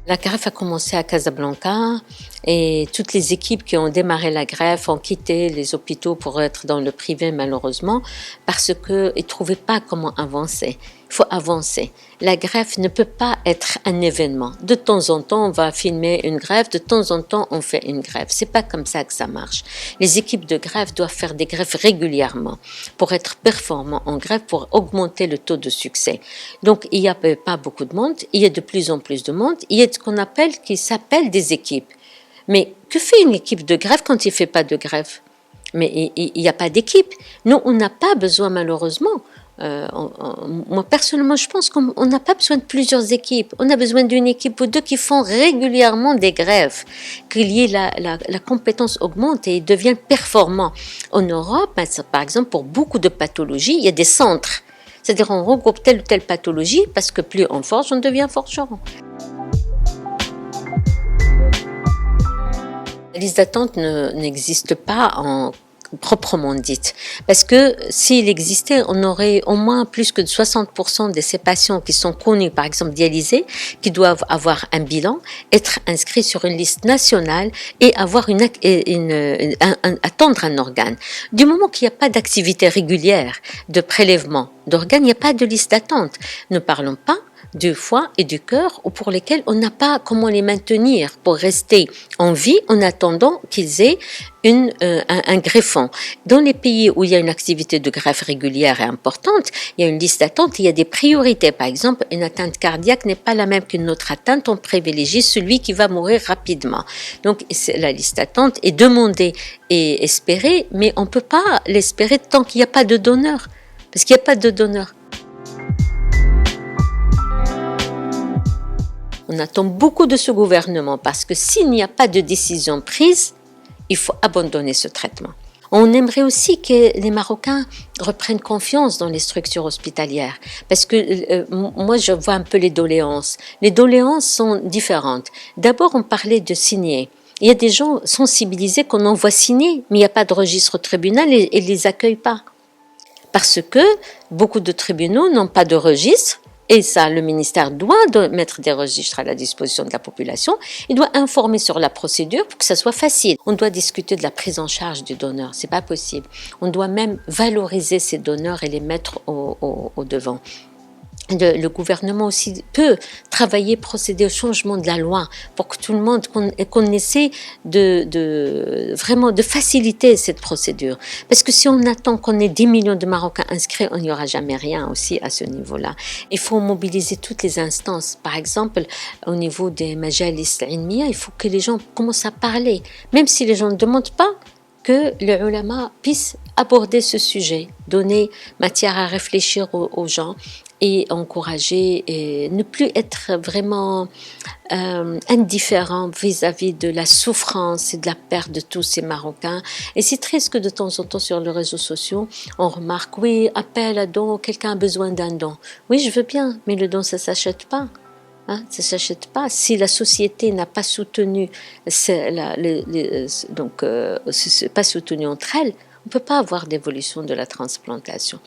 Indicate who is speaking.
Speaker 1: La grève a commencé à Casablanca et toutes les équipes qui ont démarré la grève ont quitté les hôpitaux pour être dans le privé malheureusement parce qu'ils ne trouvaient pas comment avancer. Il faut avancer. La grève ne peut pas être un événement. De temps en temps, on va filmer une grève, de temps en temps, on fait une grève. C'est pas comme ça que ça marche. Les équipes de grève doivent faire des grèves régulièrement pour être performants en grève, pour augmenter le taux de succès. Donc, il n'y a pas beaucoup de monde, il y a de plus en plus de monde, il y a ce qu'on appelle, qui s'appelle des équipes. Mais que fait une équipe de grève quand il ne fait pas de grève? Mais il n'y a pas d'équipe. Nous, on n'a pas besoin malheureusement. Moi personnellement je pense qu'on n'a pas besoin de plusieurs équipes, on a besoin d'une équipe ou deux qui font régulièrement des grèves, qu'il y ait la compétence augmente et ils deviennent performants. En Europe, par exemple, pour beaucoup de pathologies, il y a des centres, c'est-à-dire on regroupe telle ou telle pathologie parce que plus on forge, on devient forgeron. La liste d'attente n'existe pas en proprement dite. Parce que s'il existait, on aurait au moins plus que 60% de ces patients qui sont connus, par exemple dialysés, qui doivent avoir un bilan, être inscrits sur une liste nationale et avoir attendre un organe. Du moment qu'il n'y a pas d'activité régulière de prélèvement d'organes, il n'y a pas de liste d'attente. Ne parlons pas du foie et du cœur ou pour lesquels on n'a pas comment les maintenir pour rester en vie en attendant qu'ils aient un greffon. Dans les pays où il y a une activité de greffe régulière et importante, il y a une liste d'attente, il y a des priorités. Par exemple, une atteinte cardiaque n'est pas la même qu'une autre atteinte, on privilégie celui qui va mourir rapidement. Donc la liste d'attente est demandée et espérée, mais on ne peut pas l'espérer tant qu'il n'y a pas de donneur. Parce qu'il n'y a pas de donneur. On attend beaucoup de ce gouvernement parce que s'il n'y a pas de décision prise, il faut abandonner ce traitement. On aimerait aussi que les Marocains reprennent confiance dans les structures hospitalières parce que moi je vois un peu les doléances. Les doléances sont différentes. D'abord on parlait de signer. Il y a des gens sensibilisés qu'on envoie signer, mais il n'y a pas de registre au tribunal et ils ne les accueillent pas. Parce que beaucoup de tribunaux n'ont pas de registre. Et ça, le ministère doit mettre des registres à la disposition de la population. Il doit informer sur la procédure pour que ça soit facile. On doit discuter de la prise en charge du donneur. C'est pas possible. On doit même valoriser ces donneurs et les mettre au devant. Le gouvernement aussi peut travailler, procéder au changement de la loi pour que tout le monde, qu'on essaie vraiment de faciliter cette procédure. Parce que si on attend qu'on ait 10 millions de Marocains inscrits, on n'y aura jamais rien aussi à ce niveau-là. Il faut mobiliser toutes les instances. Par exemple, au niveau des majalis ilmiya, il faut que les gens commencent à parler. Même si les gens ne demandent pas, que les ulama puissent aborder ce sujet, donner matière à réfléchir aux gens et encourager et ne plus être vraiment indifférent vis-à-vis de la souffrance et de la perte de tous ces Marocains. Et c'est triste que de temps en temps sur les réseaux sociaux, on remarque, oui, appel à don, quelqu'un a besoin d'un don. Oui, je veux bien, mais le don, ça ne s'achète pas. Ça ne s'achète pas. Si la société n'a pas soutenu, pas soutenu entre elles, on ne peut pas avoir d'évolution de la transplantation.